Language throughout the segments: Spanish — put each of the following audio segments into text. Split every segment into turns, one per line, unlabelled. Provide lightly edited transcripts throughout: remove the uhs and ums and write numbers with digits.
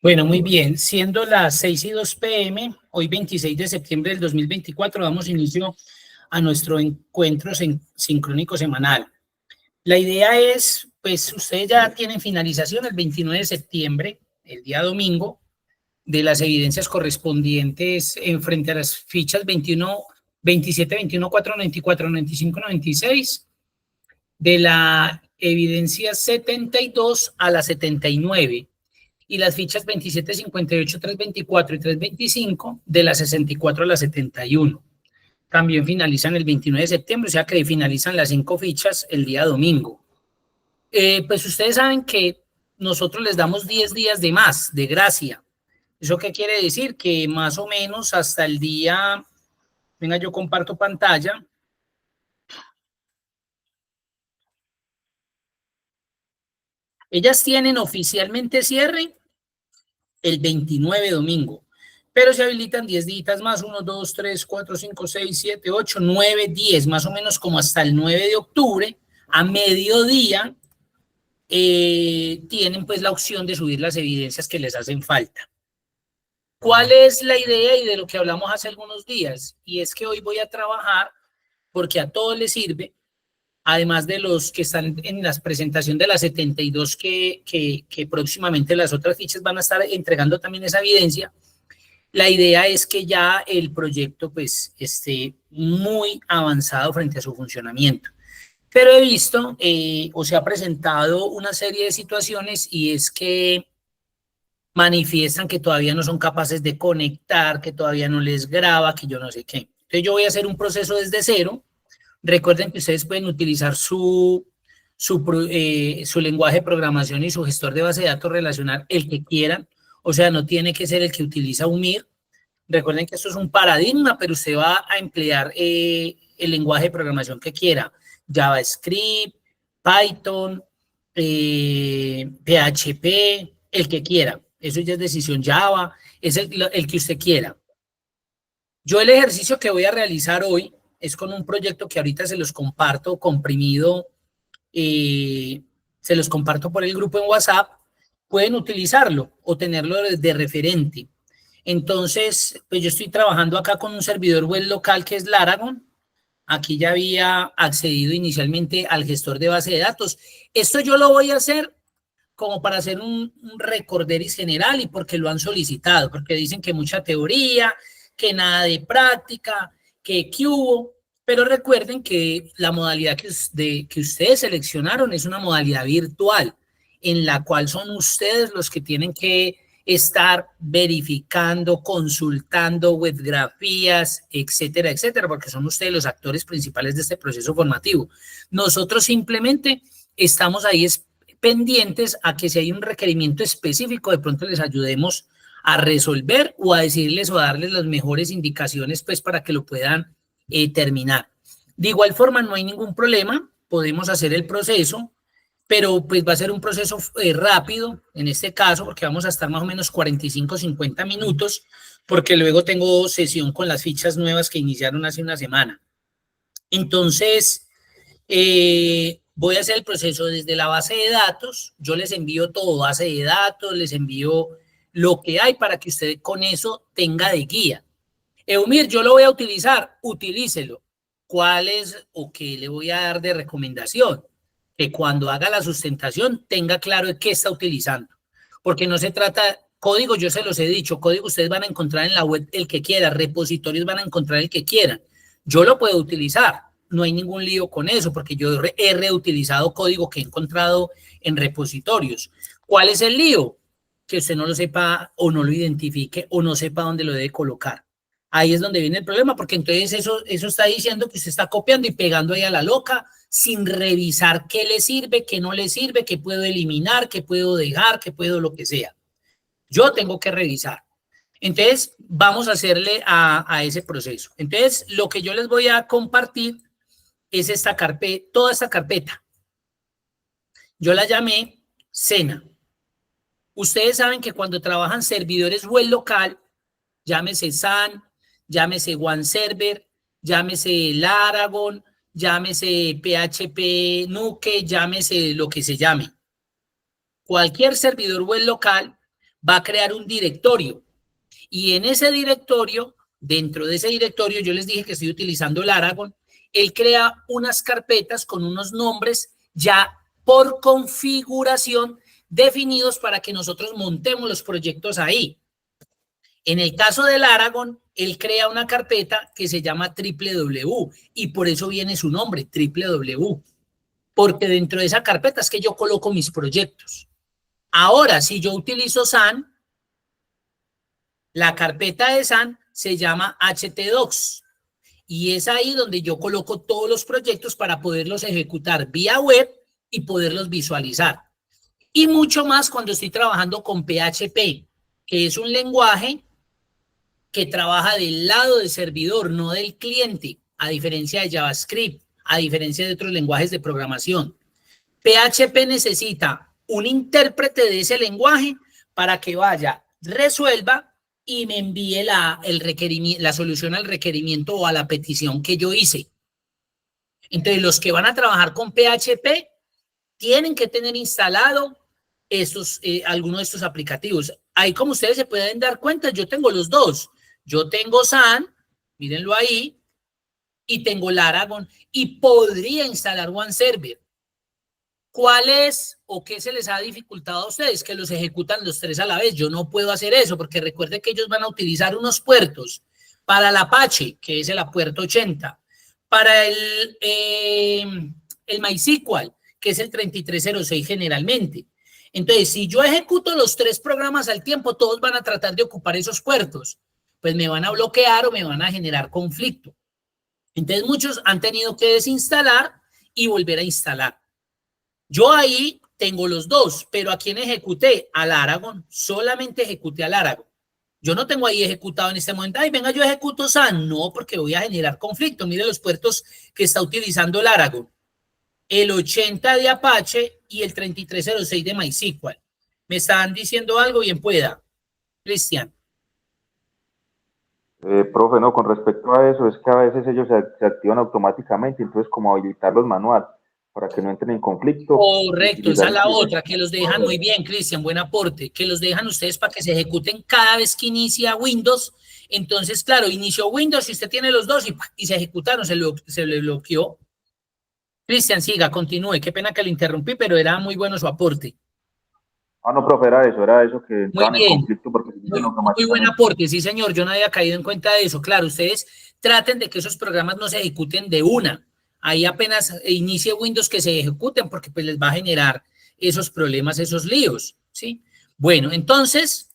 Bueno, muy bien. Siendo las 6:02 p.m., hoy 26 de septiembre del 2024, damos inicio a nuestro encuentro sincrónico semanal. La idea es, pues ustedes ya tienen finalización el 29 de septiembre, el día domingo, de las evidencias correspondientes en frente a las fichas 21, 27, 21, 4, 94, 95, 96, de la evidencia 72 a la 79, y las fichas 27, 58, 324 y 325 de la 64 a la 71. También finalizan el 29 de septiembre, o sea que finalizan las 5 fichas el día domingo. Pues ustedes saben que nosotros les damos 10 días de más, de gracia. ¿Eso qué quiere decir? Que más o menos hasta el día, venga, yo comparto pantalla. Ellas tienen oficialmente cierre el 29 domingo, pero se habilitan 10 días más, 1, 2, 3, 4, 5, 6, 7, 8, 9, 10, más o menos como hasta el 9 de octubre, a mediodía, tienen pues la opción de subir las evidencias que les hacen falta. ¿Cuál es la idea y de lo que hablamos hace algunos días? Y es que hoy voy a trabajar porque a todos les sirve, además de los que están en la presentación de las 72 que próximamente las otras fichas van a estar entregando también esa evidencia. La idea es que ya el proyecto pues esté muy avanzado frente a su funcionamiento. Pero he visto o se ha presentado una serie de situaciones y es que manifiestan que todavía no son capaces de conectar, que todavía no les graba, que yo no sé qué. Entonces yo voy a hacer un proceso desde cero. Recuerden que ustedes pueden utilizar su lenguaje de programación y su gestor de base de datos relacional, el que quieran. O sea, no tiene que ser el que utiliza UMIR. Recuerden que esto es un paradigma, pero usted va a emplear el lenguaje de programación que quiera. JavaScript, Python, PHP, el que quiera. Eso ya es decisión Java, es el que usted quiera. Yo el ejercicio que voy a realizar hoy es con un proyecto que ahorita se los comparto comprimido, se los comparto por el grupo en WhatsApp. Pueden utilizarlo o tenerlo de referente. Entonces, pues yo estoy trabajando acá con un servidor web local que es Laragon. Aquí ya había accedido inicialmente al gestor de base de datos. Esto yo lo voy a hacer como para hacer un recorderis general y porque lo han solicitado, porque dicen que mucha teoría, que nada de práctica, que hubo, pero recuerden que la modalidad que ustedes seleccionaron es una modalidad virtual, en la cual son ustedes los que tienen que estar verificando, consultando webgrafías, etcétera, etcétera, porque son ustedes los actores principales de este proceso formativo. Nosotros simplemente estamos ahí pendientes a que si hay un requerimiento específico, de pronto les ayudemos a resolver o a decirles o a darles las mejores indicaciones pues para que lo puedan terminar. De igual forma, no hay ningún problema, podemos hacer el proceso, pero pues va a ser un proceso rápido en este caso, porque vamos a estar más o menos 45, 50 minutos, porque luego tengo sesión con las fichas nuevas que iniciaron hace una semana. Entonces, voy a hacer el proceso desde la base de datos. Yo les envío todo, base de datos, les envío lo que hay para que usted con eso tenga de guía. Eumir, yo lo voy a utilizar, utilícelo. ¿Cuál es o qué le voy a dar de recomendación? Que cuando haga la sustentación tenga claro de qué está utilizando. Porque no se trata, código yo se los he dicho, código ustedes van a encontrar en la web el que quiera, repositorios van a encontrar el que quieran. Yo lo puedo utilizar, no hay ningún lío con eso, porque yo he reutilizado código que he encontrado en repositorios. ¿Cuál es el lío? Que usted no lo sepa o no lo identifique o no sepa dónde lo debe colocar. Ahí es donde viene el problema, porque entonces eso está diciendo que usted está copiando y pegando ahí a la loca sin revisar qué le sirve, qué no le sirve, qué puedo eliminar, qué puedo dejar, qué puedo lo que sea. Yo tengo que revisar. Entonces, vamos a hacerle a ese proceso. Entonces, lo que yo les voy a compartir es esta carpeta, toda esta carpeta. Yo la llamé Cena. Ustedes saben que cuando trabajan servidores web local, llámese SAN, llámese OneServer, llámese Laragon, llámese PHP Nuke, llámese lo que se llame. Cualquier servidor web local, va a crear un directorio. Y en ese directorio, dentro de ese directorio, yo les dije que estoy utilizando Laragon, él crea unas carpetas con unos nombres ya por configuración definidos para que nosotros montemos los proyectos ahí. En el caso del Laragon, él crea una carpeta que se llama www y por eso viene su nombre, www, porque dentro de esa carpeta es que yo coloco mis proyectos. Ahora, si yo utilizo SAN, la carpeta de SAN se llama htdocs y es ahí donde yo coloco todos los proyectos para poderlos ejecutar vía web y poderlos visualizar. Y mucho más cuando estoy trabajando con PHP, que es un lenguaje que trabaja del lado del servidor, no del cliente, a diferencia de JavaScript, a diferencia de otros lenguajes de programación. PHP necesita un intérprete de ese lenguaje para que vaya, resuelva y me envíe la solución al requerimiento o a la petición que yo hice. Entonces, los que van a trabajar con PHP tienen que tener instalado algunos de estos aplicativos. Ahí, como ustedes se pueden dar cuenta, yo tengo los dos. Yo tengo SAN, mírenlo ahí, y tengo Laragon, y podría instalar OneServer. ¿Cuál es o qué se les ha dificultado a ustedes? Que los ejecutan los tres a la vez. Yo no puedo hacer eso porque recuerden que ellos van a utilizar unos puertos para el Apache, que es el puerto 80, para el MySQL, que es el 3306 generalmente. Entonces, si yo ejecuto los tres programas al tiempo, todos van a tratar de ocupar esos puertos. Pues me van a bloquear o me van a generar conflicto. Entonces, muchos han tenido que desinstalar y volver a instalar. Yo ahí tengo los dos, pero ¿a quién ejecuté? Al Laragon, solamente ejecuté al Laragon. Yo no tengo ahí ejecutado en este momento, ay, venga, yo ejecuto SAN. No, porque voy a generar conflicto. Mire los puertos que está utilizando el Laragon. El 80 de Apache y el 3306 de MySQL. ¿Me están diciendo algo? Bien pueda. Cristian.
Profe, no, con respecto a eso, es que a veces ellos se activan automáticamente, entonces como habilitarlos manual para que no entren en conflicto.
Correcto, esa es la otra, que los dejan muy bien, Cristian, buen aporte, que los dejan ustedes para que se ejecuten cada vez que inicia Windows. Entonces, claro, inició Windows y usted tiene los dos y se ejecutaron, se le bloqueó. Cristian, siga, continúe, qué pena que lo interrumpí, pero era muy bueno su aporte.
Ah, no, profe, era eso, que entraban en conflicto porque se
muy buen aporte, sí, señor, yo no había caído en cuenta de eso. Claro, ustedes traten de que esos programas no se ejecuten de una. Ahí apenas inicie Windows que se ejecuten porque pues les va a generar esos problemas, esos líos, ¿sí? Bueno, entonces,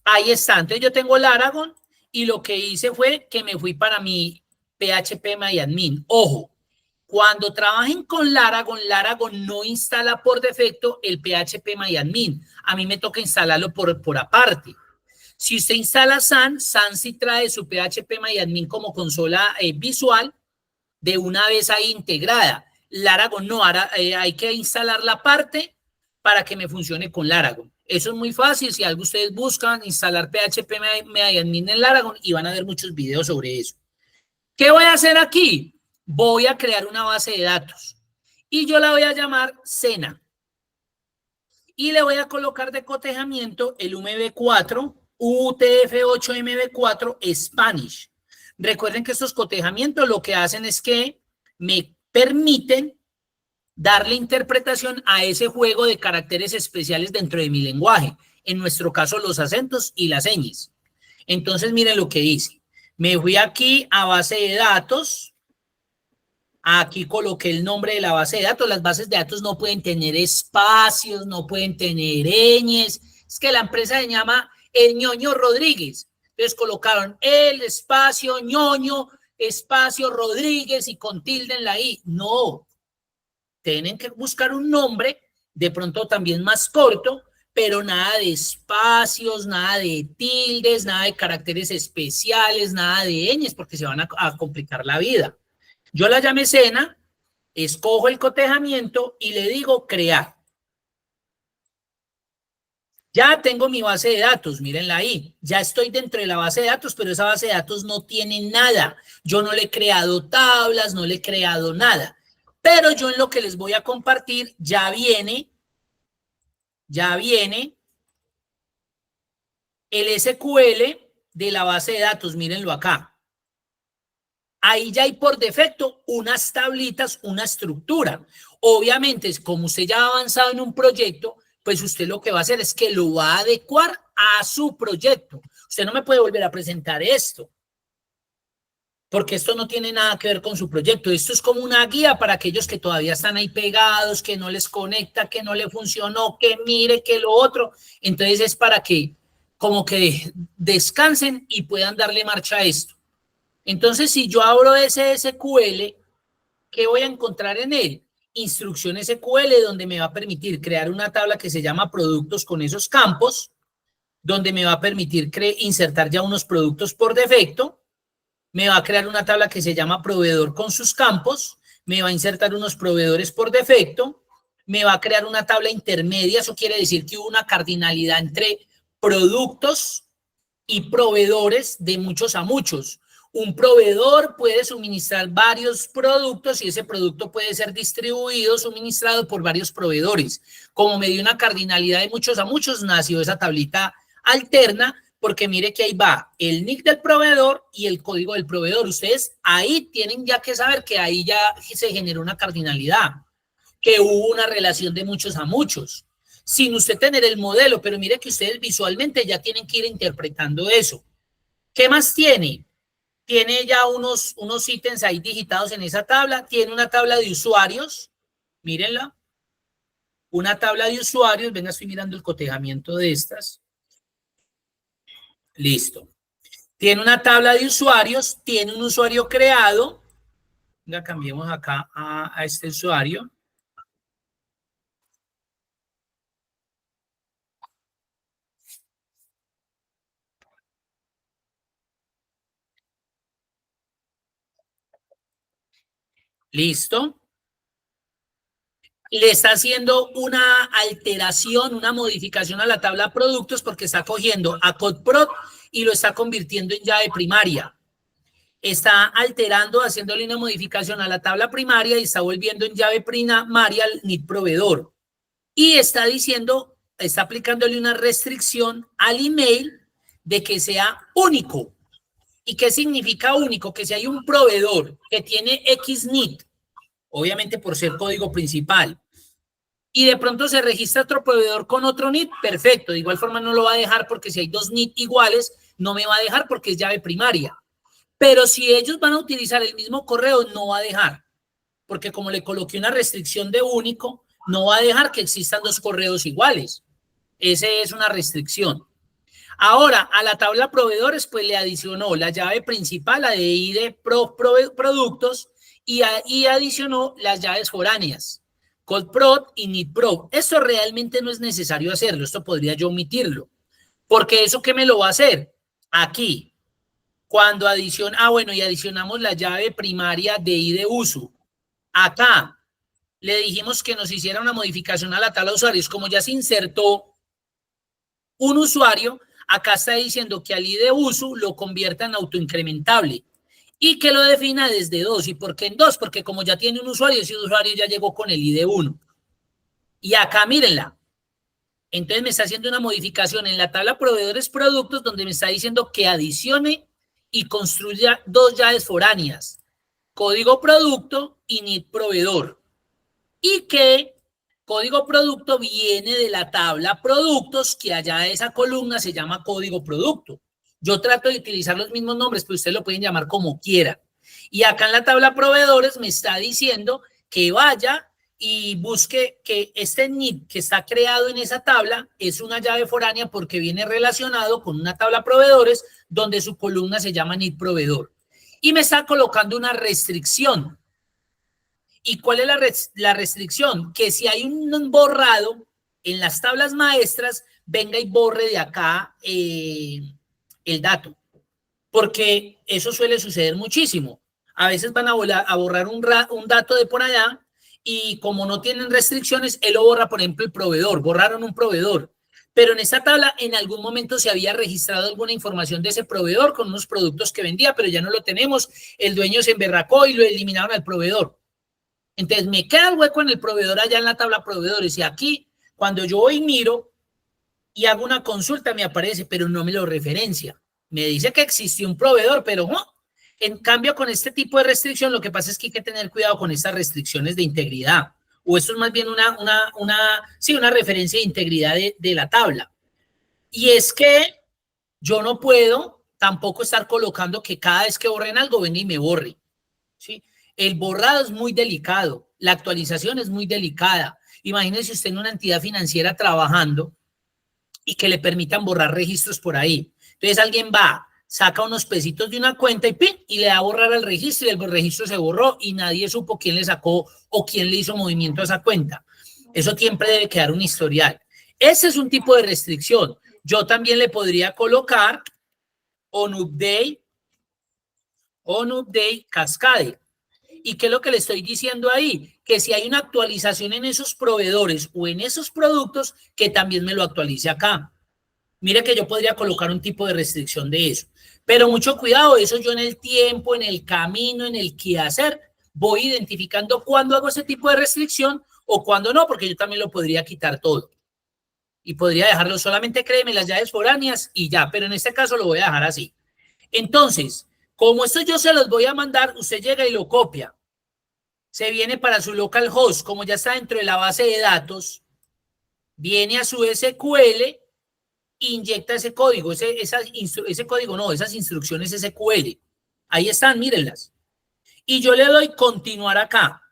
ahí está. Entonces yo tengo Laragon y lo que hice fue que me fui para mi phpMyAdmin. Ojo, cuando trabajen con Laragon, Laragon no instala por defecto el phpMyAdmin. A mí me toca instalarlo por aparte. Si usted instala SAN, SAN sí trae su phpMyAdmin como consola visual de una vez ahí integrada. Laragon no, ahora hay que instalar la parte para que me funcione con Laragon. Eso es muy fácil. Si algo ustedes buscan, instalar phpMyAdmin en Laragon y van a ver muchos videos sobre eso. ¿Qué voy a hacer aquí? Voy a crear una base de datos y yo la voy a llamar Sena. Y le voy a colocar de cotejamiento el UMB4, UTF-8MB4 Spanish. Recuerden que estos cotejamientos lo que hacen es que me permiten darle interpretación a ese juego de caracteres especiales dentro de mi lenguaje. En nuestro caso, los acentos y las señas. Entonces, miren lo que hice. Me fui aquí a base de datos. Aquí coloqué el nombre de la base de datos. Las bases de datos no pueden tener espacios, no pueden tener ñes. Es que la empresa se llama El Ñoño Rodríguez. Entonces colocaron el espacio Ñoño, espacio Rodríguez y con tilde en la I. No. Tienen que buscar un nombre, de pronto también más corto, pero nada de espacios, nada de tildes, nada de caracteres especiales, nada de ñes, porque se van a complicar la vida. Yo la llamé Sena, escojo el cotejamiento y le digo crear. Ya tengo mi base de datos, mírenla ahí. Ya estoy dentro de la base de datos, pero esa base de datos no tiene nada. Yo no le he creado tablas, no le he creado nada. Pero yo en lo que les voy a compartir ya viene el SQL de la base de datos, mírenlo acá. Ahí ya hay por defecto unas tablitas, una estructura. Obviamente, como usted ya ha avanzado en un proyecto, pues usted lo que va a hacer es que lo va a adecuar a su proyecto. Usted no me puede volver a presentar esto, porque esto no tiene nada que ver con su proyecto. Esto es como una guía para aquellos que todavía están ahí pegados, que no les conecta, que no le funcionó, que mire, que lo otro. Entonces es para que como que descansen y puedan darle marcha a esto. Entonces, si yo abro ese SQL, ¿qué voy a encontrar en él? Instrucción SQL, donde me va a permitir crear una tabla que se llama productos con esos campos, donde me va a permitir insertar ya unos productos por defecto, me va a crear una tabla que se llama proveedor con sus campos, me va a insertar unos proveedores por defecto, me va a crear una tabla intermedia, eso quiere decir que hubo una cardinalidad entre productos y proveedores de muchos a muchos. Un proveedor puede suministrar varios productos y ese producto puede ser distribuido, suministrado por varios proveedores. Como me dio una cardinalidad de muchos a muchos, nació esa tablita alterna, porque mire que ahí va el nick del proveedor y el código del proveedor. Ustedes ahí tienen ya que saber que ahí ya se generó una cardinalidad, que hubo una relación de muchos a muchos, sin usted tener el modelo, pero mire que ustedes visualmente ya tienen que ir interpretando eso. ¿Qué más tiene? Tiene ya unos ítems ahí digitados en esa tabla, tiene una tabla de usuarios, mírenla, una tabla de usuarios, venga, estoy mirando el cotejamiento de estas, listo. Tiene una tabla de usuarios, tiene un usuario creado, venga, cambiemos acá a este usuario. Listo. Le está haciendo una alteración, una modificación a la tabla de productos porque está cogiendo a CodeProd y lo está convirtiendo en llave primaria. Está alterando, haciéndole una modificación a la tabla primaria y está volviendo en llave primaria al NIT proveedor. Y está diciendo, está aplicándole una restricción al email de que sea único. ¿Y qué significa único? Que si hay un proveedor que tiene XNIT, obviamente por ser código principal, y de pronto se registra otro proveedor con otro NIT, perfecto. De igual forma no lo va a dejar porque si hay dos NIT iguales, no me va a dejar porque es llave primaria. Pero si ellos van a utilizar el mismo correo, no va a dejar. Porque como le coloqué una restricción de único, no va a dejar que existan dos correos iguales. Esa es una restricción. Ahora, a la tabla proveedores, pues le adicionó la llave principal, la de ID productos, y adicionó las llaves foráneas. CodeProd y NITProd. Esto realmente no es necesario hacerlo, esto podría yo omitirlo, porque eso ¿qué me lo va a hacer? Aquí, cuando bueno, y adicionamos la llave primaria de ID uso. Acá, le dijimos que nos hiciera una modificación a la tabla de usuarios, como ya se insertó un usuario, acá está diciendo que al ID uso lo convierta en autoincrementable y que lo defina desde 2. ¿Y por qué en 2? Porque como ya tiene un usuario, ese usuario ya llegó con el ID 1. Y acá mírenla. Entonces me está haciendo una modificación en la tabla proveedores productos donde me está diciendo que adicione y construya dos llaves foráneas. Código producto y NIT proveedor. Y que código producto viene de la tabla productos, que allá esa columna se llama código producto. Yo trato de utilizar los mismos nombres, pero ustedes lo pueden llamar como quieran. Y acá en la tabla proveedores me está diciendo que vaya y busque que este NIT que está creado en esa tabla es una llave foránea porque viene relacionado con una tabla proveedores donde su columna se llama NIT proveedor. Y me está colocando una restricción. ¿Y cuál es la restricción? Que si hay un borrado en las tablas maestras, venga y borre de acá el dato. Porque eso suele suceder muchísimo. A veces van a borrar un dato de por allá y como no tienen restricciones, él lo borra, por ejemplo, el proveedor. Borraron un proveedor. Pero en esta tabla en algún momento se había registrado alguna información de ese proveedor con unos productos que vendía, pero ya no lo tenemos. El dueño se emberracó y lo eliminaron al proveedor. Entonces me queda el hueco en el proveedor allá en la tabla proveedores y aquí cuando yo voy y miro y hago una consulta, me aparece, pero no me lo referencia. Me dice que existe un proveedor, pero no. En cambio, con este tipo de restricción, lo que pasa es que hay que tener cuidado con estas restricciones de integridad. O esto es más bien una referencia de integridad de la tabla. Y es que yo no puedo tampoco estar colocando que cada vez que borren algo venga y me borre. ¿Sí? El borrado es muy delicado, la actualización es muy delicada. Imagínese usted en una entidad financiera trabajando y que le permitan borrar registros por ahí. Entonces alguien va, saca unos pesitos de una cuenta y ¡pim! Y le da a borrar al registro y el registro se borró y nadie supo quién le sacó o quién le hizo movimiento a esa cuenta. Eso siempre debe quedar un historial. Ese es un tipo de restricción. Yo también le podría colocar on update cascade. ¿Y qué es lo que le estoy diciendo ahí? Que si hay una actualización en esos proveedores o en esos productos, que también me lo actualice acá. Mire que yo podría colocar un tipo de restricción de eso. Pero mucho cuidado, eso yo en el tiempo, en el camino, en el quehacer, voy identificando cuándo hago ese tipo de restricción o cuándo no, porque yo también lo podría quitar todo. Y podría dejarlo solamente, créeme, las llaves foráneas y ya, pero en este caso lo voy a dejar así. Entonces, como esto yo se los voy a mandar, usted llega y lo copia. Se viene para su localhost, como ya está dentro de la base de datos, viene a su SQL, inyecta ese código, esas instrucciones SQL. Ahí están, mírenlas. Y yo le doy continuar acá.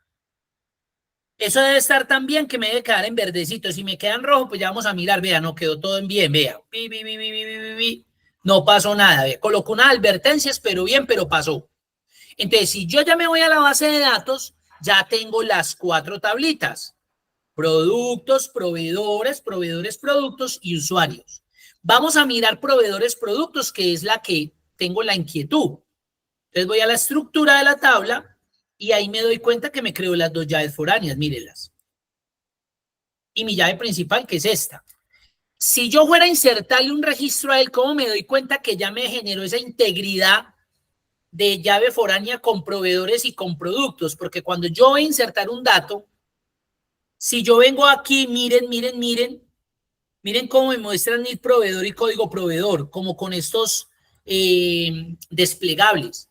Eso debe estar tan bien que me debe quedar en verdecito. Si me queda en rojo, pues ya vamos a mirar. Vea, no quedó todo en bien. Vea. No pasó nada. Vea. Colocó unas advertencias, pero bien, pero pasó. Entonces, si yo ya me voy a la base de datos, ya tengo las 4 tablitas. Productos, proveedores, productos y usuarios. Vamos a mirar proveedores, productos, que es la que tengo la inquietud. Entonces voy a la estructura de la tabla y ahí me doy cuenta que me creo las 2 llaves foráneas, mírenlas. Y mi llave principal, que es esta. Si yo fuera a insertarle un registro a él, ¿cómo me doy cuenta que ya me generó esa integridad de llave foránea con proveedores y con productos? Porque cuando yo voy a insertar un dato, si yo vengo aquí, miren cómo me muestran mi proveedor y código proveedor, como con estos desplegables.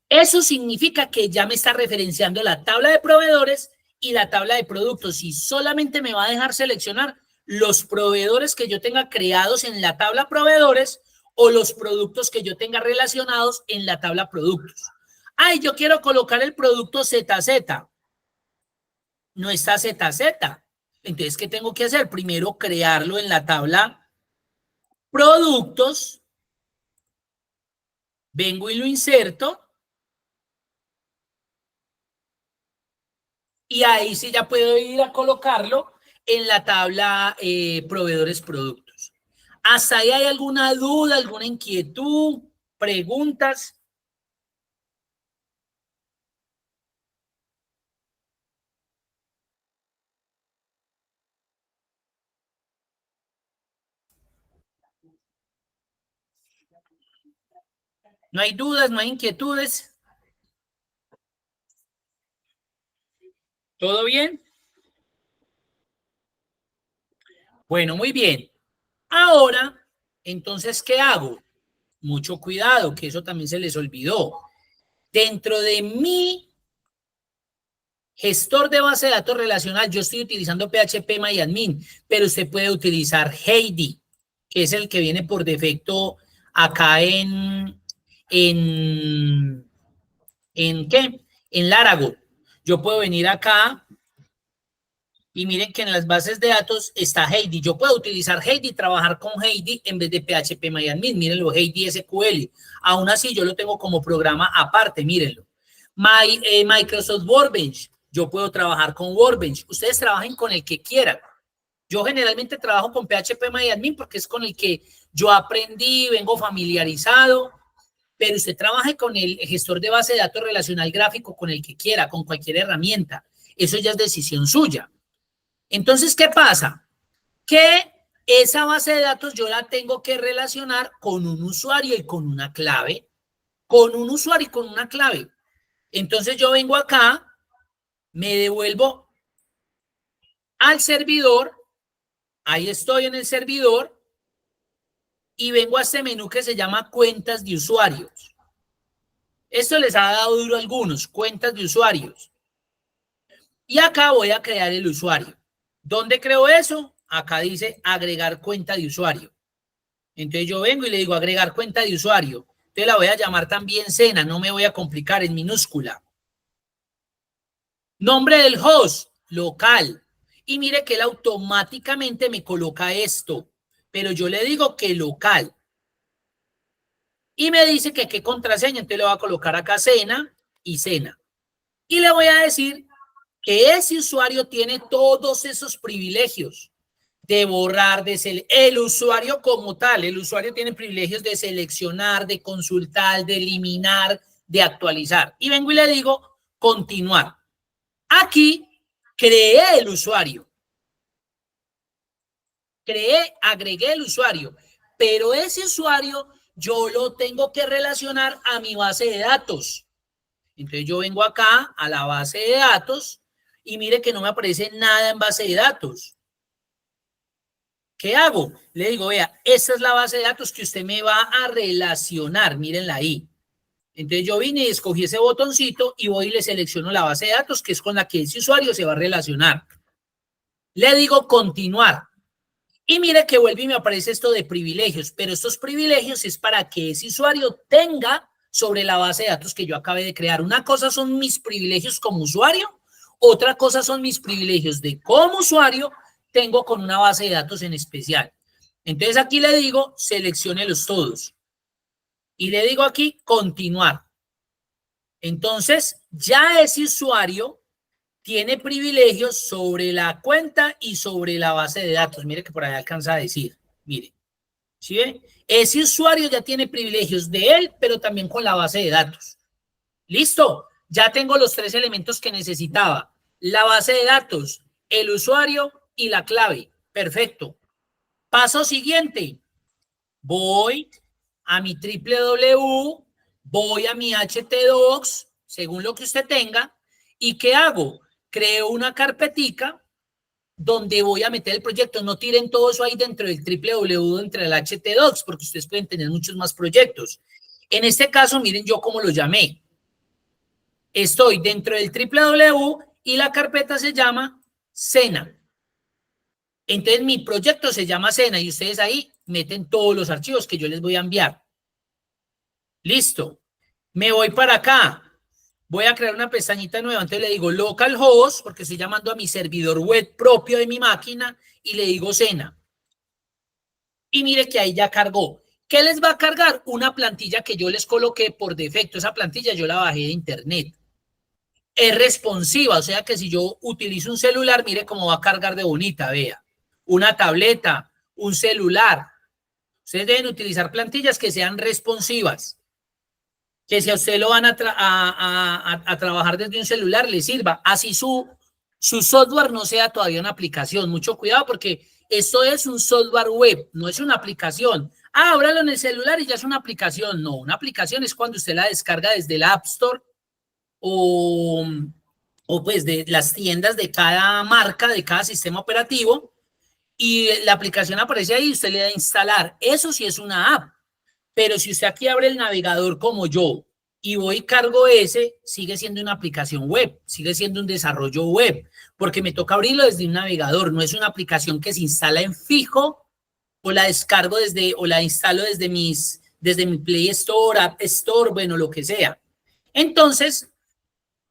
Eso significa que ya me está referenciando la tabla de proveedores y la tabla de productos y solamente me va a dejar seleccionar los proveedores que yo tenga creados en la tabla proveedores o los productos que yo tenga relacionados en la tabla productos. Ay, yo quiero colocar el producto ZZ. No está ZZ. Entonces, ¿qué tengo que hacer? Primero, crearlo en la tabla productos. Vengo y lo inserto. Y ahí sí ya puedo ir a colocarlo en la tabla proveedores productos. ¿Hasta ahí hay alguna duda, alguna inquietud, preguntas? ¿No hay dudas, no hay inquietudes? ¿Todo bien? Bueno, muy bien. Ahora, entonces, ¿qué hago? Mucho cuidado, que eso también se les olvidó. Dentro de mi gestor de base de datos relacional, yo estoy utilizando PHP MyAdmin, pero usted puede utilizar Heidi, que es el que viene por defecto acá en ¿qué? En Laragon. Yo puedo venir acá y miren que en las bases de datos está Heidi. Yo puedo utilizar Heidi, trabajar con Heidi en vez de PHP MyAdmin. Mírenlo, Heidi SQL. Aún así, yo lo tengo como programa aparte, mírenlo. Microsoft Workbench. Yo puedo trabajar con Workbench. Ustedes trabajen con el que quieran. Yo generalmente trabajo con PHP MyAdmin porque es con el que yo aprendí, vengo familiarizado, pero usted trabaje con el gestor de base de datos relacional gráfico, con el que quiera, con cualquier herramienta. Eso ya es decisión suya. Entonces, ¿qué pasa? Que esa base de datos yo la tengo que relacionar con un usuario y con una clave. Con un usuario y con una clave. Entonces yo vengo acá, me devuelvo al servidor, ahí estoy en el servidor, y vengo a este menú que se llama cuentas de usuarios. Esto les ha dado duro a algunos, cuentas de usuarios. Y acá voy a crear el usuario. ¿Dónde creo eso? Acá dice agregar cuenta de usuario. Entonces yo vengo y le digo agregar cuenta de usuario. Entonces la voy a llamar también Sena, no me voy a complicar, en minúscula. Nombre del host, local. Y mire que él automáticamente me coloca esto, pero yo le digo que local. Y me dice que qué contraseña, entonces le voy a colocar acá Sena y Sena. Y le voy a decir que ese usuario tiene todos esos privilegios de borrar, el usuario como tal, el usuario tiene privilegios de seleccionar, de consultar, de eliminar, de actualizar. Y vengo y le digo continuar. Aquí creé el usuario. Agregué el usuario, pero ese usuario yo lo tengo que relacionar a mi base de datos. Entonces yo vengo acá a la base de datos y mire que no me aparece nada en base de datos. ¿Qué hago? Le digo, vea, esta es la base de datos que usted me va a relacionar, mírenla ahí. Entonces yo vine y escogí ese botoncito y voy y le selecciono la base de datos que es con la que ese usuario se va a relacionar. Le digo continuar. Y mire que vuelve y me aparece esto de privilegios, pero estos privilegios es para que ese usuario tenga sobre la base de datos que yo acabé de crear. Una cosa son mis privilegios como usuario, otra cosa son mis privilegios de como usuario tengo con una base de datos en especial. Entonces aquí le digo, selecciónelos todos. Y le digo aquí, continuar. Entonces ya ese usuario tiene privilegios sobre la cuenta y sobre la base de datos. Mire que por ahí alcanza a decir. Mire. ¿Sí ve? Ese usuario ya tiene privilegios de él, pero también con la base de datos. Listo. Ya tengo los 3 elementos que necesitaba. La base de datos, el usuario y la clave. Perfecto. Paso siguiente. Voy a mi www, voy a mi htdocs, según lo que usted tenga. ¿Y qué hago? Creo una carpetica donde voy a meter el proyecto. No tiren todo eso ahí dentro del www, dentro del htdocs, porque ustedes pueden tener muchos más proyectos. En este caso, miren yo cómo lo llamé. Estoy dentro del www y la carpeta se llama Sena. Entonces, mi proyecto se llama Sena y ustedes ahí meten todos los archivos que yo les voy a enviar. Listo. Me voy para acá. Voy a crear una pestañita nueva. Entonces le digo localhost, porque estoy llamando a mi servidor web propio de mi máquina, y le digo Sena. Y mire que ahí ya cargó. ¿Qué les va a cargar? Una plantilla que yo les coloqué por defecto. Esa plantilla yo la bajé de internet. Es responsiva, o sea que si yo utilizo un celular, mire cómo va a cargar de bonita, vea. Una tableta, un celular. Ustedes deben utilizar plantillas que sean responsivas. Que si a usted lo van a trabajar desde un celular, le sirva. Así su software no sea todavía una aplicación. Mucho cuidado porque esto es un software web, no es una aplicación. Ah, ábralo en el celular y ya es una aplicación. No, una aplicación es cuando usted la descarga desde el App Store o pues de las tiendas de cada marca, de cada sistema operativo, y la aplicación aparece ahí y usted le da a instalar. Eso sí es una app. Pero si usted aquí abre el navegador como yo y voy y cargo ese, sigue siendo una aplicación web, sigue siendo un desarrollo web, porque me toca abrirlo desde un navegador, no es una aplicación que se instala en fijo o la descargo desde, o la instalo desde mi Play Store, App Store, bueno, lo que sea. Entonces,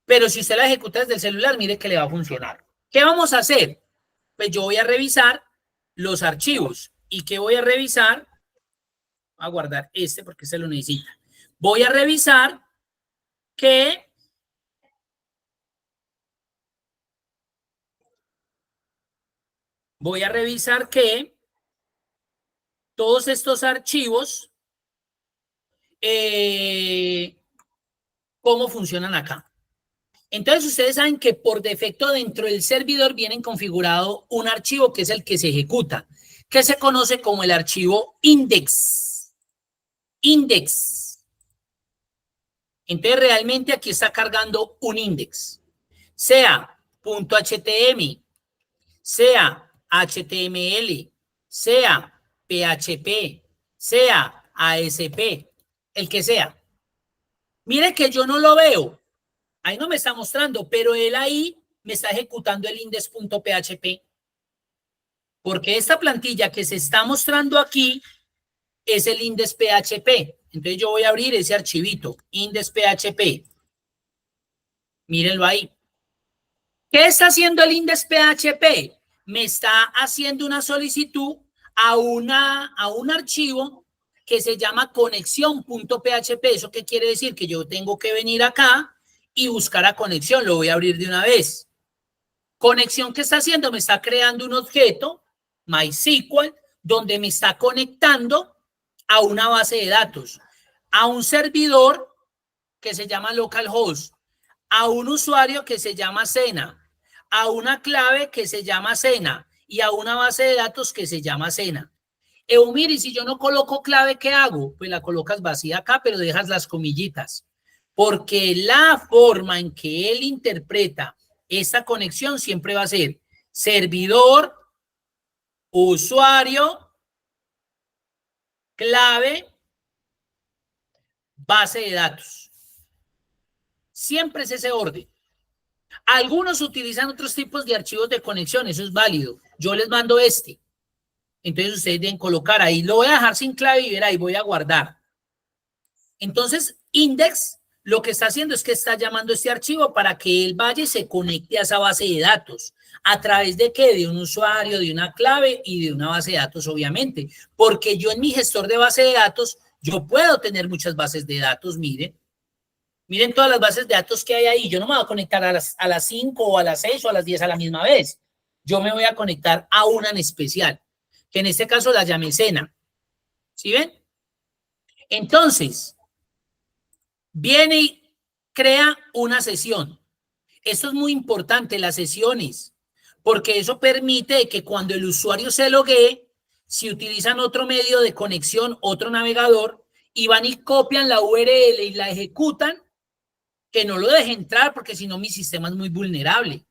pero si usted la ejecuta desde el celular, mire que le va a funcionar. ¿Qué vamos a hacer? Pues yo voy a revisar los archivos. ¿Y qué voy a revisar? A guardar este porque se lo necesita. Voy a revisar que todos estos archivos cómo funcionan acá. Entonces ustedes saben que por defecto dentro del servidor viene configurado un archivo que es el que se ejecuta, que se conoce como el archivo index. Entonces realmente aquí está cargando un index, sea .htm, sea HTML, sea PHP, sea ASP, el que sea. Mire que yo no lo veo. Ahí no me está mostrando, pero él ahí me está ejecutando el index.php. Porque esta plantilla que se está mostrando aquí es el index.php. Entonces yo voy a abrir ese archivito, index.php. Mírenlo ahí. ¿Qué está haciendo el index.php? Me está haciendo una solicitud a un archivo que se llama conexión.php. ¿Eso qué quiere decir? Que yo tengo que venir acá y buscar a conexión. Lo voy a abrir de una vez. Conexión que está haciendo, me está creando un objeto, MySQL, donde me está conectando a una base de datos, a un servidor que se llama localhost, a un usuario que se llama Cena, a una clave que se llama Cena y a una base de datos que se llama Cena. Eumiri, si yo no coloco clave, ¿qué hago? Pues la colocas vacía acá, pero dejas las comillitas. Porque la forma en que él interpreta esta conexión siempre va a ser servidor, usuario, clave, base de datos. Siempre es ese orden. Algunos utilizan otros tipos de archivos de conexión, eso es válido. Yo les mando este. Entonces ustedes deben colocar ahí. Lo voy a dejar sin clave y verá, ahí voy a guardar. Entonces, index lo que está haciendo es que está llamando este archivo para que él vaya y se conecte a esa base de datos. ¿A través de qué? De un usuario, de una clave y de una base de datos, obviamente. Porque yo en mi gestor de base de datos, yo puedo tener muchas bases de datos, miren. Miren todas las bases de datos que hay ahí. Yo no me voy a conectar a las 5 o a las 6 o a las 10 a la misma vez. Yo me voy a conectar a una en especial, que en este caso la llamé Cena. ¿Sí ven? Entonces, viene y crea una sesión. Esto es muy importante, las sesiones, porque eso permite que cuando el usuario se loguee, si utilizan otro medio de conexión, otro navegador, y van y copian la URL y la ejecutan, que no lo deje entrar porque si no mi sistema es muy vulnerable.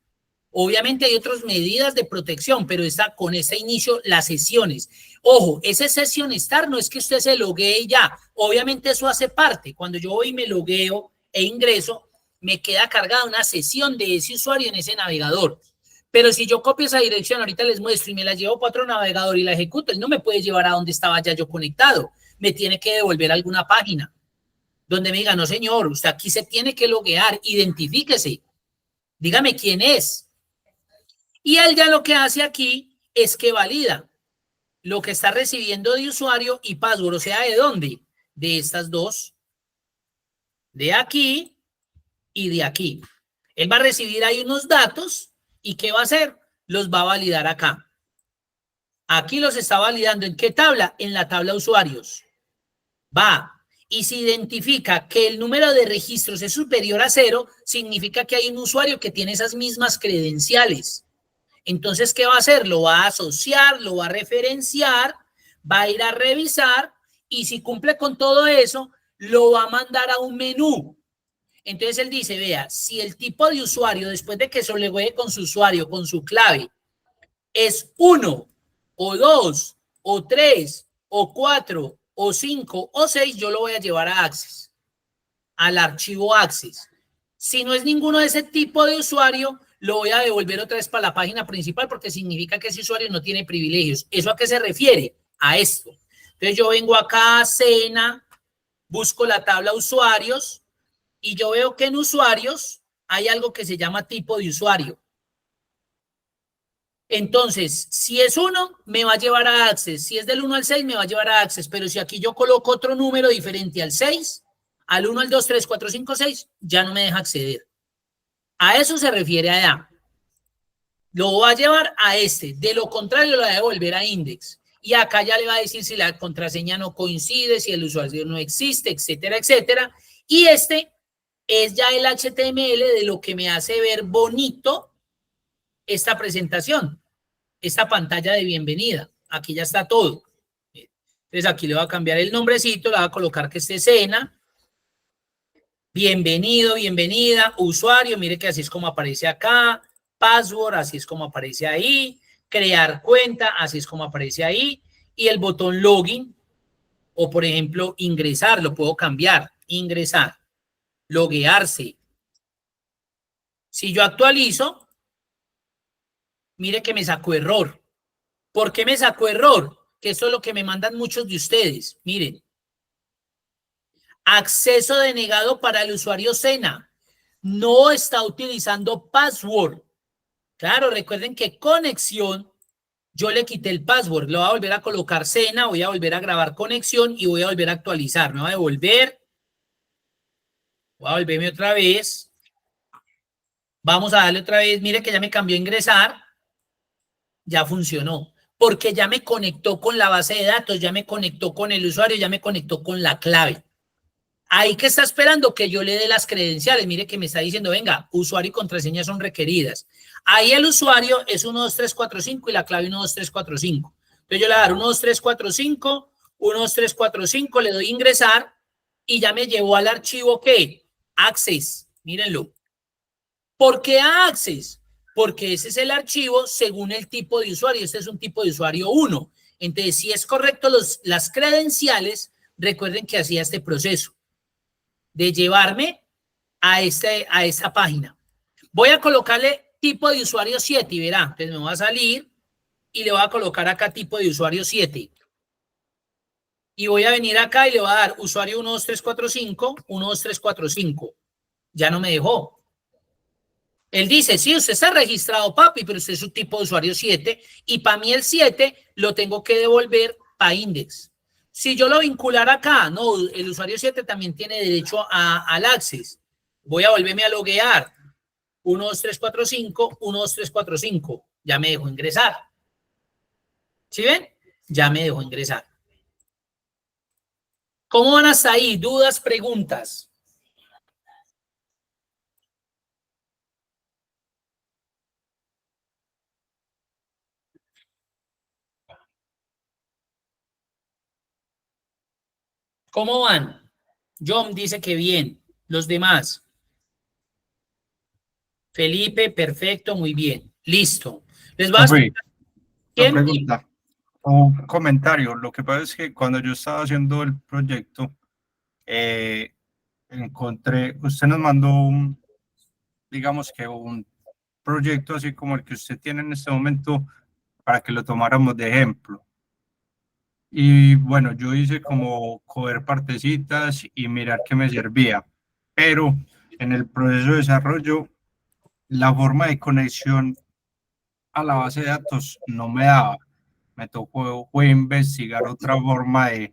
Obviamente hay otras medidas de protección, pero con este inicio, las sesiones. Ojo, ese session start no es que usted se loguee y ya. Obviamente eso hace parte. Cuando yo voy y me logueo e ingreso, me queda cargada una sesión de ese usuario en ese navegador. Pero si yo copio esa dirección, ahorita les muestro y me la llevo para otro navegador y la ejecuto, él no me puede llevar a donde estaba ya yo conectado. Me tiene que devolver a alguna página donde me diga, no señor, usted aquí se tiene que loguear, identifíquese, dígame quién es. Y él ya lo que hace aquí es que valida lo que está recibiendo de usuario y password, o sea, ¿de dónde? De estas dos, de aquí y de aquí. Él va a recibir ahí unos datos y ¿qué va a hacer? Los va a validar acá. Aquí los está validando. ¿En qué tabla? En la tabla usuarios. Va. Y si identifica que el número de registros es superior a 0, significa que hay un usuario que tiene esas mismas credenciales. Entonces, ¿qué va a hacer? Lo va a asociar, lo va a referenciar, va a ir a revisar y si cumple con todo eso, lo va a mandar a un menú. Entonces, él dice, vea, si el tipo de usuario, después de que se loguee con su usuario, con su clave, es 1 o 2 o 3 o 4 o 5 o 6, yo lo voy a llevar a Access, al archivo Access. Si no es ninguno de ese tipo de usuario, lo voy a devolver otra vez para la página principal porque significa que ese usuario no tiene privilegios. ¿Eso a qué se refiere? A esto. Entonces yo vengo acá a Cena, busco la tabla usuarios y yo veo que en usuarios hay algo que se llama tipo de usuario. Entonces, si es 1, me va a llevar a Access. Si es del 1 al 6, me va a llevar a Access. Pero si aquí yo coloco otro número diferente al 6, al 1, al 2, 3, 4, 5, 6, ya no me deja acceder. A eso se refiere allá. Lo va a llevar a este. De lo contrario, lo va a devolver a index. Y acá ya le va a decir si la contraseña no coincide, si el usuario no existe, etcétera, etcétera. Y este es ya el HTML de lo que me hace ver bonito esta presentación, esta pantalla de bienvenida. Aquí ya está todo. Entonces aquí le voy a cambiar el nombrecito, le voy a colocar que esté Cena. Bienvenido, bienvenida, usuario, mire que así es como aparece acá, password, así es como aparece ahí, crear cuenta, así es como aparece ahí, y el botón login, O, por ejemplo, ingresar, lo puedo cambiar. Ingresar, loguearse. Si yo actualizo, mire que me sacó error. ¿Por qué me sacó error? Que eso es lo que me mandan muchos de ustedes. Miren. Acceso denegado para el usuario Sena. No está utilizando password. Claro, recuerden que conexión, yo le quité el password. Lo voy a volver a colocar Sena, voy a volver a grabar conexión y voy a volver a actualizar. Me voy a devolver. Voy a volverme otra vez. Vamos a darle otra vez. Mire que ya me cambió a ingresar. Ya funcionó. Porque ya me conectó con la base de datos, ya me conectó con el usuario, ya me conectó con la clave. Ahí que está esperando que yo le dé las credenciales. Mire que me está diciendo, venga, usuario y contraseña son requeridas. Ahí el usuario es 12345 y la clave 12345. Entonces yo le voy a dar 12345, 12345, le doy ingresar y ya me llevó al archivo ¿qué? Access. Mírenlo. ¿Por qué Access? Porque ese es el archivo según el tipo de usuario. Este es un tipo de usuario 1. Entonces, si es correcto las credenciales, recuerden que hacía este proceso de llevarme a esta página. Voy a colocarle tipo de usuario 7 y verá. Entonces me voy a salir y le voy a colocar acá tipo de usuario 7. Y voy a venir acá y le voy a dar usuario 12345, 12345. Ya no me dejó. Él dice, sí, usted está registrado, papi, pero usted es un tipo de usuario 7 y para mí el 7 lo tengo que devolver para index. Si yo lo vincular acá, no, el usuario 7 también tiene derecho al access. Voy a volverme a loguear. 12345, 12345. Ya me dejó ingresar. ¿Sí ven? Ya me dejó ingresar. ¿Cómo van hasta ahí? ¿Dudas, preguntas? ¿Cómo van? John dice que bien. Los demás. Felipe, perfecto, muy bien. Listo. Les voy a explicar.
Una pregunta o un comentario. Lo que pasa es que cuando yo estaba haciendo el proyecto, encontré, usted nos mandó digamos que un proyecto así como el que usted tiene en este momento para que lo tomáramos de ejemplo. Y bueno, yo hice como coger partecitas y mirar qué me servía, pero en el proceso de desarrollo, la forma de conexión a la base de datos no me daba. Me tocó fue investigar otra forma
de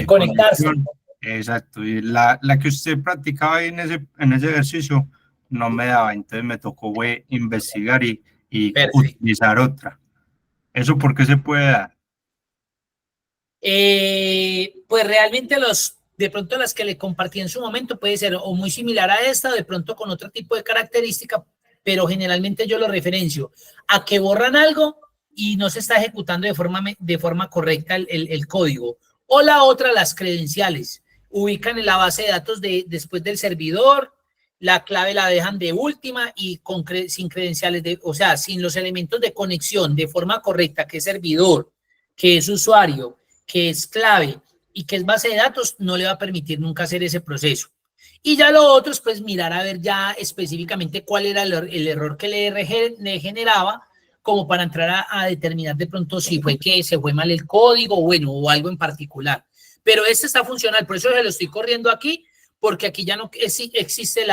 conectarse.
conexión. Exacto, y la que usted practicaba ahí en ese ejercicio no me daba, entonces me tocó fue investigar y utilizar otra. ¿Eso por qué se puede dar?
Pues realmente de pronto las que le compartí en su momento puede ser o muy similar a esta, o de pronto con otro tipo de característica, pero generalmente yo lo referencio a que borran algo y no se está ejecutando de forma correcta el código. O la otra, las credenciales. Ubican en la base de datos después del servidor, la clave la dejan de última y sin credenciales, o sea, sin los elementos de conexión de forma correcta, que es servidor, que es usuario, que es clave y que es base de datos, no le va a permitir nunca hacer ese proceso. Y ya lo otro es pues mirar a ver ya específicamente cuál era el error que le generaba, como para entrar a determinar de pronto si fue que se fue mal el código, bueno, o algo en particular. Pero este está funcional, por eso se lo estoy corriendo aquí, porque aquí ya no existe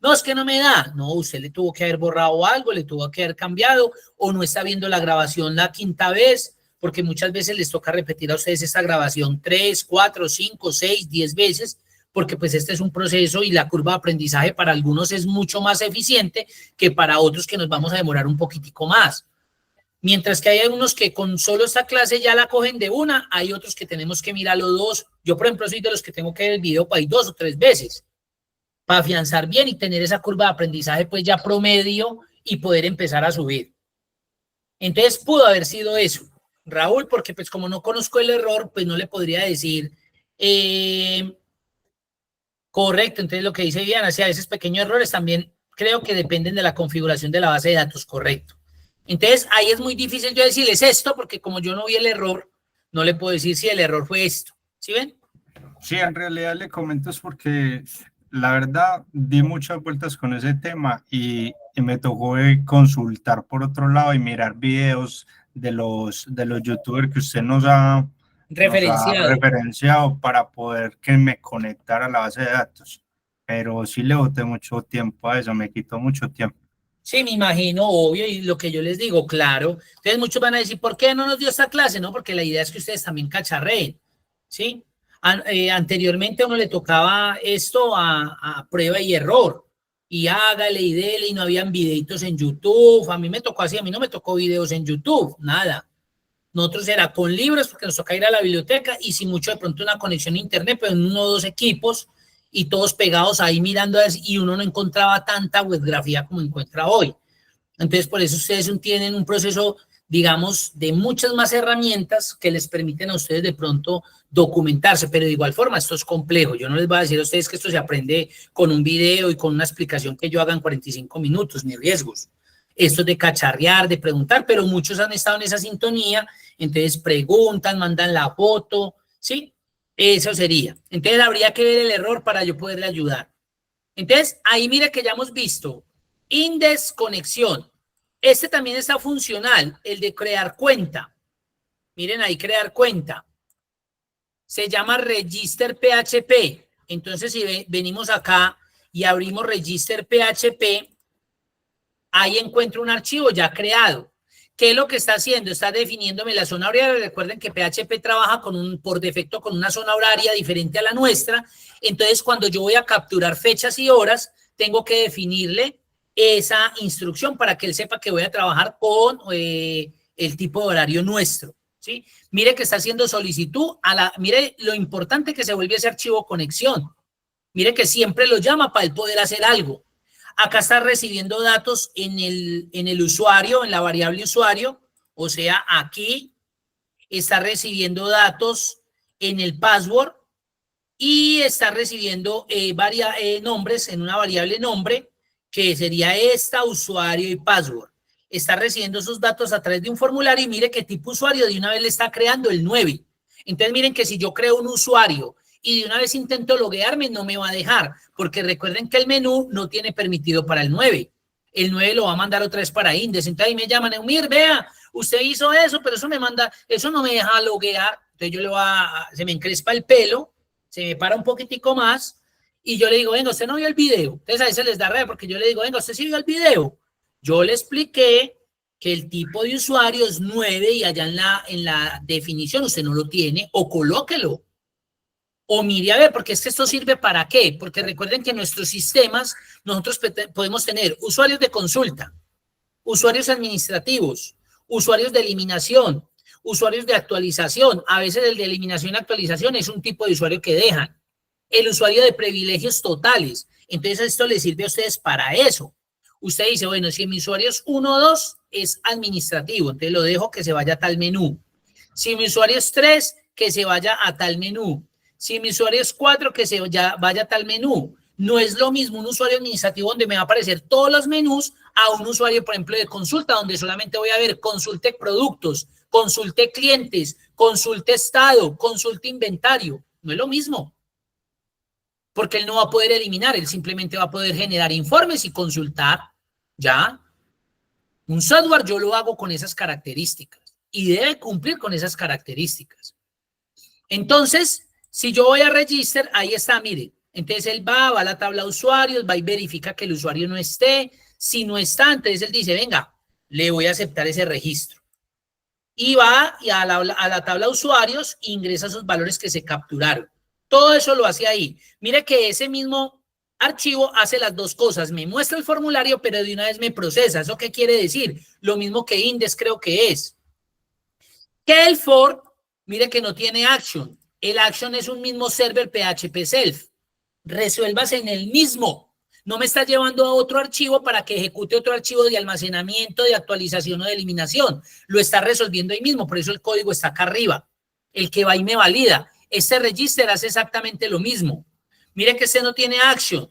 no, es que no me da. No, usted le tuvo que haber borrado algo, le tuvo que haber cambiado, o no está viendo la grabación la quinta vez, porque muchas veces les toca repetir a ustedes esta grabación 3, 4, 5, 6, 10 veces, porque pues este es un proceso y la curva de aprendizaje para algunos es mucho más eficiente que para otros que nos vamos a demorar un poquitico más. Mientras que hay algunos que con solo esta clase ya la cogen de una, hay otros que tenemos que mirarlo dos. Yo, por ejemplo, soy de los que tengo que ver el video para ir 2 o 3 veces para afianzar bien y tener esa curva de aprendizaje pues ya promedio y poder empezar a subir. Entonces pudo haber sido eso, Raúl, porque pues como no conozco el error, pues no le podría decir correcto. Entonces lo que dice Diana, si a veces pequeños errores también creo que dependen de la configuración de la base de datos, correcto. Entonces ahí es muy difícil yo decirles esto, porque como yo no vi el error, no le puedo decir si el error fue esto. ¿Sí ven?
Sí, en realidad le comento es porque la verdad di muchas vueltas con ese tema y me tocó consultar por otro lado y mirar videos de los youtubers que usted nos ha
Referenciado.
referenciado para poder que me conectara a la base de datos. Pero sí le boté mucho tiempo a eso, me quitó mucho tiempo.
Sí, me imagino, obvio, y lo que yo les digo, claro. Entonces muchos van a decir, ¿por qué no nos dio esta clase? No, porque la idea es que ustedes también cacharreen, ¿sí? Anteriormente a uno le tocaba esto a prueba y error, y hágale y dele, y no habían videitos en YouTube. A mí me tocó así, a mí no me tocó videos en YouTube, nada. Nosotros era con libros, porque nos toca ir a la biblioteca, y si mucho de pronto una conexión a internet, pero en uno o dos equipos, y todos pegados ahí mirando, y uno no encontraba tanta webgrafía como encuentra hoy. Entonces, por eso ustedes tienen un proceso, digamos, de muchas más herramientas que les permiten a ustedes de pronto documentarse, pero de igual forma esto es complejo. Yo no les voy a decir a ustedes que esto se aprende con un video y con una explicación que yo haga en 45 minutos, ni riesgos. Esto es de cacharrear, de preguntar, pero muchos han estado en esa sintonía, entonces preguntan, mandan la foto, ¿sí? Eso sería. Entonces habría que ver el error para yo poderle ayudar. Entonces, ahí mire que ya hemos visto index conexión. Este también está funcional, el de crear cuenta. Miren ahí, crear cuenta. Se llama register PHP. Entonces, si venimos acá y abrimos register PHP, ahí encuentro un archivo ya creado. ¿Qué es lo que está haciendo? Está definiéndome la zona horaria. Recuerden que PHP trabaja por defecto con una zona horaria diferente a la nuestra. Entonces, cuando yo voy a capturar fechas y horas, tengo que definirle esa instrucción para que él sepa que voy a trabajar con el tipo de horario nuestro, ¿sí? Mire que está haciendo solicitud mire lo importante que se vuelve ese archivo conexión. Mire que siempre lo llama para él poder hacer algo. Acá está recibiendo datos en el usuario, en la variable usuario, o sea, aquí está recibiendo datos en el password y está recibiendo nombres en una variable nombre, que sería esta, usuario y password. Está recibiendo esos datos a través de un formulario y mire qué tipo de usuario de una vez le está creando el 9. Entonces miren que si yo creo un usuario y de una vez intento loguearme, no me va a dejar, porque recuerden que el menú no tiene permitido para el 9. El 9 lo va a mandar otra vez para Index. Entonces ahí me llaman, Eumir, vea, usted hizo eso, pero eso no me deja loguear. Entonces se me encrespa el pelo, se me para un poquitico más y yo le digo, venga, usted no vio el video. Entonces a veces les da rabia porque yo le digo, venga, usted sí vio el video. Yo le expliqué que el tipo de usuario es 9 y allá en la definición usted no lo tiene, o colóquelo. O mire a ver, porque es que esto sirve para qué. Porque recuerden que en nuestros sistemas nosotros podemos tener usuarios de consulta, usuarios administrativos, usuarios de eliminación, usuarios de actualización. A veces el de eliminación y actualización es un tipo de usuario que dejan. El usuario de privilegios totales. Entonces esto les sirve a ustedes para eso. Usted dice, bueno, si mi usuario es 1 o 2, es administrativo. Entonces lo dejo que se vaya a tal menú. Si mi usuario es 3, que se vaya a tal menú. Si mi usuario es 4, que se vaya a tal menú. No es lo mismo un usuario administrativo donde me va a aparecer todos los menús a un usuario, por ejemplo, de consulta, donde solamente voy a ver consulte productos, consulte clientes, consulte estado, consulte inventario. No es lo mismo. Porque él no va a poder eliminar, él simplemente va a poder generar informes y consultar. ¿Ya? Un software yo lo hago con esas características y debe cumplir con esas características. Entonces, si yo voy a register, ahí está, mire. Entonces él va a la tabla de usuarios, va y verifica que el usuario no esté. Si no está, entonces él dice, venga, le voy a aceptar ese registro. Y va a la tabla de usuarios e ingresa esos valores que se capturaron. Todo eso lo hace ahí. Mire que ese mismo archivo hace las dos cosas. Me muestra el formulario, pero de una vez me procesa. ¿Eso qué quiere decir? Lo mismo que Index creo que es. Que el for, mire que no tiene action. El action es un mismo server PHP self. Resuélvase en el mismo. No me está llevando a otro archivo para que ejecute otro archivo de almacenamiento, de actualización o de eliminación. Lo está resolviendo ahí mismo. Por eso el código está acá arriba. El que va y me valida. Este register hace exactamente lo mismo. Mire que este no tiene action.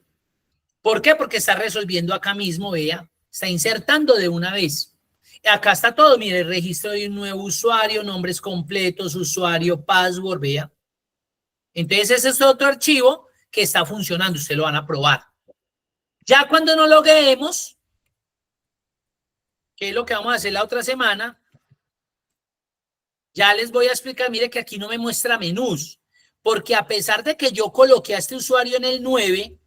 ¿Por qué? Porque está resolviendo acá mismo, vea. Está insertando de una vez. Acá está todo, mire, registro de un nuevo usuario, nombres completos, usuario, password, vea. Entonces ese es otro archivo que está funcionando, ustedes lo van a probar. Ya cuando nos logueemos, que es lo que vamos a hacer la otra semana, ya les voy a explicar, mire que aquí no me muestra menús, porque a pesar de que yo coloqué a este usuario en el 9,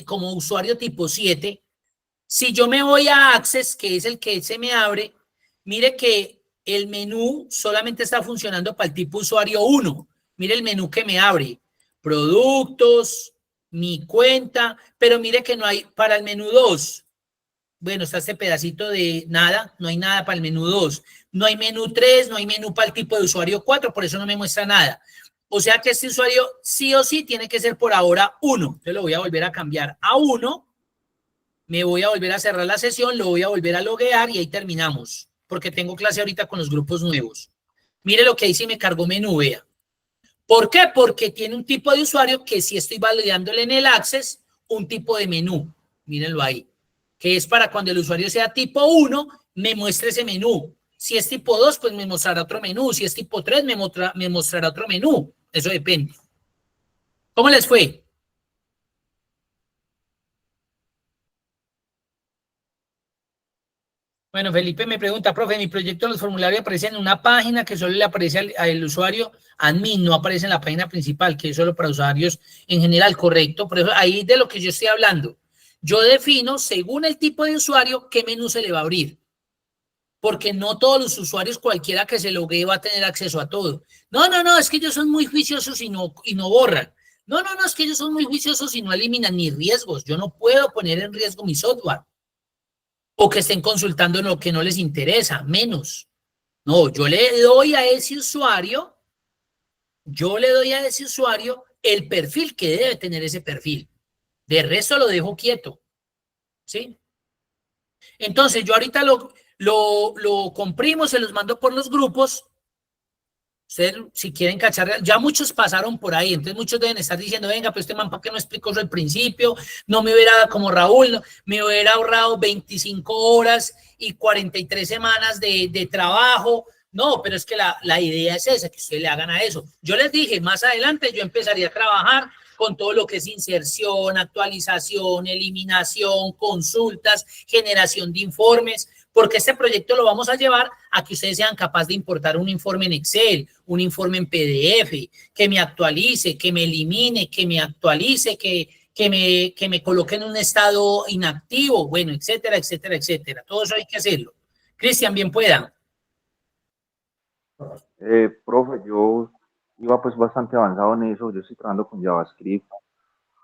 como usuario tipo 7, si yo me voy a Access, que es el que se me abre, mire que el menú solamente está funcionando para el tipo usuario 1. Mire el menú que me abre. Productos, mi cuenta, pero mire que no hay para el menú 2. Bueno, está este pedacito de nada, no hay nada para el menú 2. No hay menú 3, no hay menú para el tipo de usuario 4, por eso no me muestra nada. O sea que este usuario sí o sí tiene que ser por ahora 1. Yo lo voy a volver a cambiar a 1. Me voy a volver a cerrar la sesión, lo voy a volver a loguear y ahí terminamos. Porque tengo clase ahorita con los grupos nuevos. Mire lo que ahí sí me cargó menú, vea. ¿Por qué? Porque tiene un tipo de usuario que sí estoy validándole en el Access un tipo de menú. Mírenlo ahí. Que es para cuando el usuario sea tipo 1, me muestre ese menú. Si es tipo 2, pues me mostrará otro menú. Si es tipo 3, me mostrará otro menú. Eso depende. ¿Cómo les fue? Bueno, Felipe me pregunta, profe, mi proyecto, los formularios aparecen en una página que solo le aparece al usuario admin, no aparece en la página principal, que es solo para usuarios en general, correcto. Por eso ahí de lo que yo estoy hablando. Yo defino, según el tipo de usuario, qué menú se le va a abrir. Porque no todos los usuarios, cualquiera que se loguee, va a tener acceso a todo. No, es que ellos son muy juiciosos y no borran. No, es que ellos son muy juiciosos y no eliminan ni riesgos. Yo no puedo poner en riesgo mi software. O que estén consultando lo que no les interesa, menos. No, yo le doy a ese usuario el perfil que debe tener ese perfil. De resto lo dejo quieto. ¿Sí? Entonces, yo ahorita lo comprimo, se los mando por los grupos. Ustedes, si quieren cachar, ya muchos pasaron por ahí, entonces muchos deben estar diciendo, venga, pues este man, ¿por qué no explicó eso al principio? No me hubiera, como Raúl, no, me hubiera ahorrado 25 horas y 43 semanas de trabajo. No, pero es que la idea es esa, que ustedes le hagan a eso. Yo les dije, más adelante yo empezaría a trabajar con todo lo que es inserción, actualización, eliminación, consultas, generación de informes, porque este proyecto lo vamos a llevar a que ustedes sean capaces de importar un informe en Excel, un informe en PDF, que me actualice, que me elimine, que me actualice, que me coloque en un estado inactivo, bueno, etcétera, etcétera, etcétera. Todo eso hay que hacerlo. Cristian, bien pueda.
Profe, yo iba pues bastante avanzado en eso, yo estoy trabajando con JavaScript.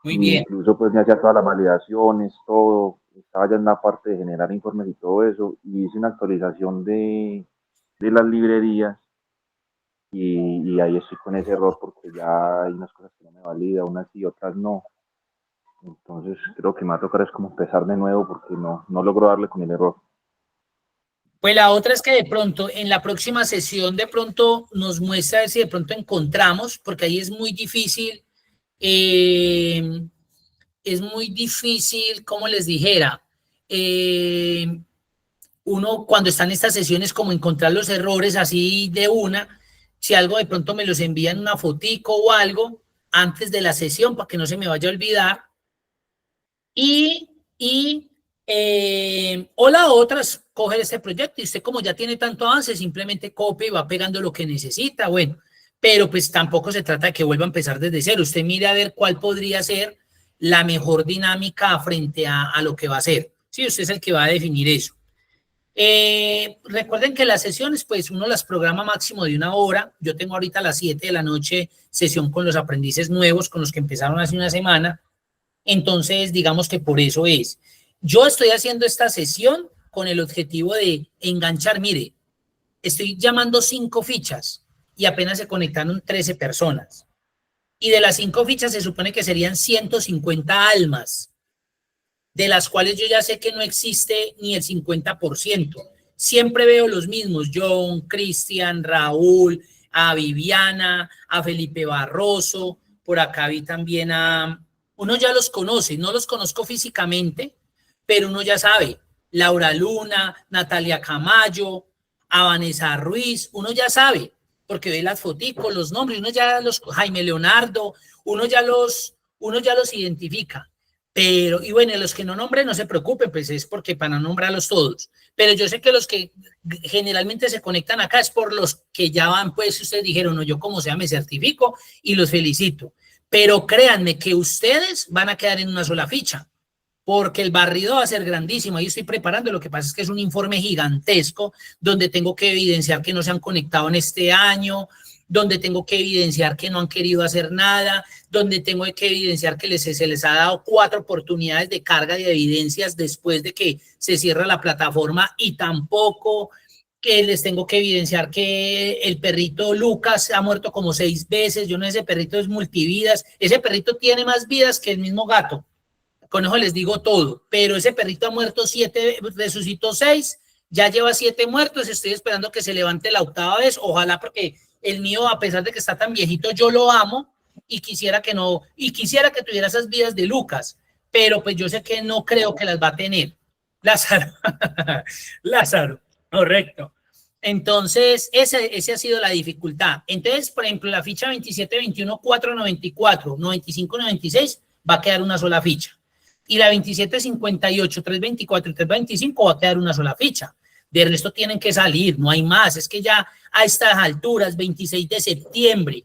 Muy bien.
Incluso pues me hacía todas las validaciones, todo, estaba ya en la parte de generar informes y todo eso, y hice una actualización de las librerías y ahí estoy con ese error porque ya hay unas cosas que no me validan, unas sí, otras no. Entonces creo que me va a tocar es como empezar de nuevo porque no logro darle con el error.
Pues la otra es que de pronto en la próxima sesión de pronto nos muestra si de pronto encontramos, porque ahí es muy difícil, como les dijera, uno cuando está en estas sesiones como encontrar los errores así de una, si algo de pronto me los envían una fotico o algo antes de la sesión para que no se me vaya a olvidar. O la otra es coger este proyecto y usted como ya tiene tanto avance, simplemente copia y va pegando lo que necesita, bueno, pero pues tampoco se trata de que vuelva a empezar desde cero. Usted mire a ver cuál podría ser la mejor dinámica frente a lo que va a hacer. Sí, usted es el que va a definir eso. Recuerden que las sesiones, pues uno las programa máximo de 1 hora. Yo tengo ahorita a las 7 de la noche sesión con los aprendices nuevos, con los que empezaron hace una semana. Entonces, digamos que por eso es. Yo estoy haciendo esta sesión con el objetivo de enganchar. Mire, estoy llamando 5 fichas y apenas se conectaron 13 personas. Y de las 5 fichas se supone que serían 150 almas, de las cuales yo ya sé que no existe ni el 50%. Siempre veo los mismos, John, Cristian, Raúl, a Viviana, a Felipe Barroso, por acá vi también a... Uno ya los conoce, no los conozco físicamente, pero uno ya sabe, Laura Luna, Natalia Camayo, a Vanessa Ruiz, uno ya sabe, porque ve las foticos, los nombres, uno ya los, Jaime Leonardo, uno ya los identifica. Pero, y bueno, los que no nombren, no se preocupen, pues es porque para nombrarlos todos. Pero yo sé que los que generalmente se conectan acá es por los que ya van, pues ustedes dijeron, no, yo como sea me certifico y los felicito. Pero créanme que ustedes van a quedar en una sola ficha, porque el barrido va a ser grandísimo. Ahí estoy preparando, lo que pasa es que es un informe gigantesco donde tengo que evidenciar que no se han conectado en este año, donde tengo que evidenciar que no han querido hacer nada, donde tengo que evidenciar que se les ha dado 4 oportunidades de carga de evidencias después de que se cierra la plataforma y tampoco, que les tengo que evidenciar que el perrito Lucas ha muerto como 6 veces. Yo no sé, ese perrito es multividas, ese perrito tiene más vidas que el mismo gato. Con eso les digo todo, pero ese perrito ha muerto 7, resucitó 6, ya lleva 7 muertos, estoy esperando que se levante la 8ª vez, ojalá, porque el mío, a pesar de que está tan viejito, yo lo amo y quisiera que no, y quisiera que tuviera esas vidas de Lucas, pero pues yo sé que no creo que las va a tener. Lázaro, Lázaro, correcto. Entonces, ese ha sido la dificultad. Entonces, por ejemplo, la ficha 27, 21, 4, 94, 95, 96 va a quedar una sola ficha. Y la 27, 58, 324 y 325 va a quedar una sola ficha. De resto tienen que salir, no hay más. Es que ya a estas alturas, 26 de septiembre,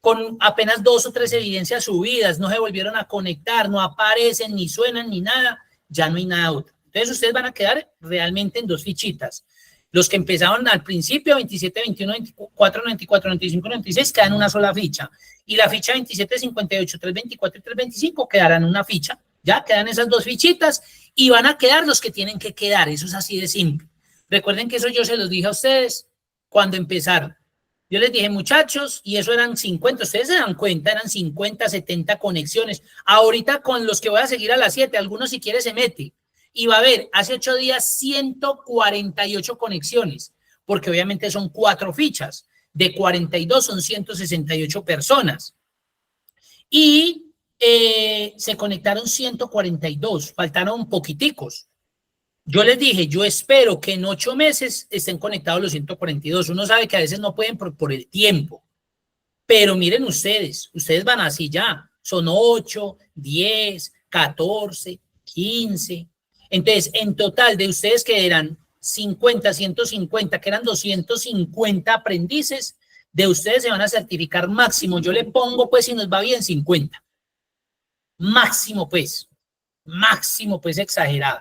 con apenas 2 o 3 evidencias subidas, no se volvieron a conectar, no aparecen, ni suenan, ni nada, ya no hay nada otro. Entonces ustedes van a quedar realmente en 2 fichitas. Los que empezaron al principio, 27, 21, 24, 94, 95, 96, quedan una sola ficha. Y la ficha 27, 58, 324 y 325 quedarán una ficha. Ya quedan esas 2 fichitas y van a quedar los que tienen que quedar. Eso es así de simple. Recuerden que eso yo se los dije a ustedes cuando empezaron. Yo les dije, muchachos, y eso eran 50, ustedes se dan cuenta, eran 50, 70 conexiones. Ahorita con los que voy a seguir a las 7, algunos si quiere se mete. Y va a haber, hace 8 días, 148 conexiones, porque obviamente son 4 fichas. De 42 son 168 personas. Y se conectaron 142, faltaron poquiticos. Yo les dije, yo espero que en 8 meses estén conectados los 142. Uno sabe que a veces no pueden por el tiempo, pero miren ustedes van así ya. Son 8, 10, 14, 15. Entonces, en total de ustedes que eran 50, 150, que eran 250 aprendices, de ustedes se van a certificar máximo. Yo le pongo, pues, si nos va bien, 50. Máximo, pues exagerado.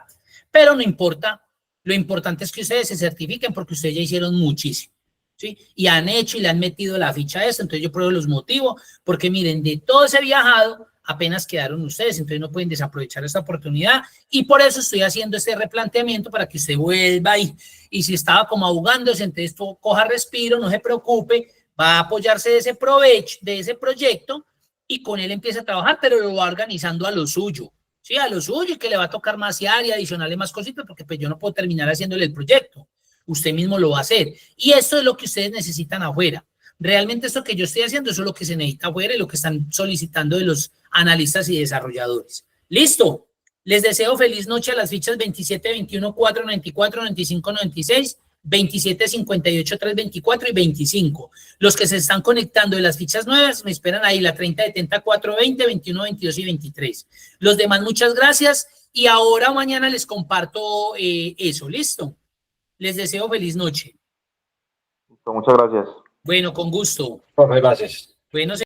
Pero no importa, lo importante es que ustedes se certifiquen porque ustedes ya hicieron muchísimo, ¿sí? Y han hecho y le han metido la ficha a esto, entonces yo pruebo los motivo, porque miren, de todo ese viajado, apenas quedaron ustedes, entonces no pueden desaprovechar esta oportunidad y por eso estoy haciendo este replanteamiento para que usted vuelva y si estaba como ahogándose, entonces coja respiro, no se preocupe, va a apoyarse de ese proyecto y con él empieza a trabajar, pero lo va organizando a lo suyo. Sí, a lo suyo, y que le va a tocar más y adicionarle más cositas, porque pues yo no puedo terminar haciéndole el proyecto. Usted mismo lo va a hacer. Y esto es lo que ustedes necesitan afuera. Realmente esto que yo estoy haciendo, eso es lo que se necesita afuera y lo que están solicitando de los analistas y desarrolladores. ¿Listo? Les deseo feliz noche a las fichas 27, 21, 4, 94, 95, 96, 27, 58, 3, 24 y 25. Los que se están conectando de las fichas nuevas, me esperan ahí la 30, 70, 4, 20, 21, 22 y 23. Los demás, muchas gracias. Y ahora mañana les comparto eso. ¿Listo? Les deseo feliz noche.
Muchas gracias.
Bueno, con gusto.
Muchas gracias.
Bueno,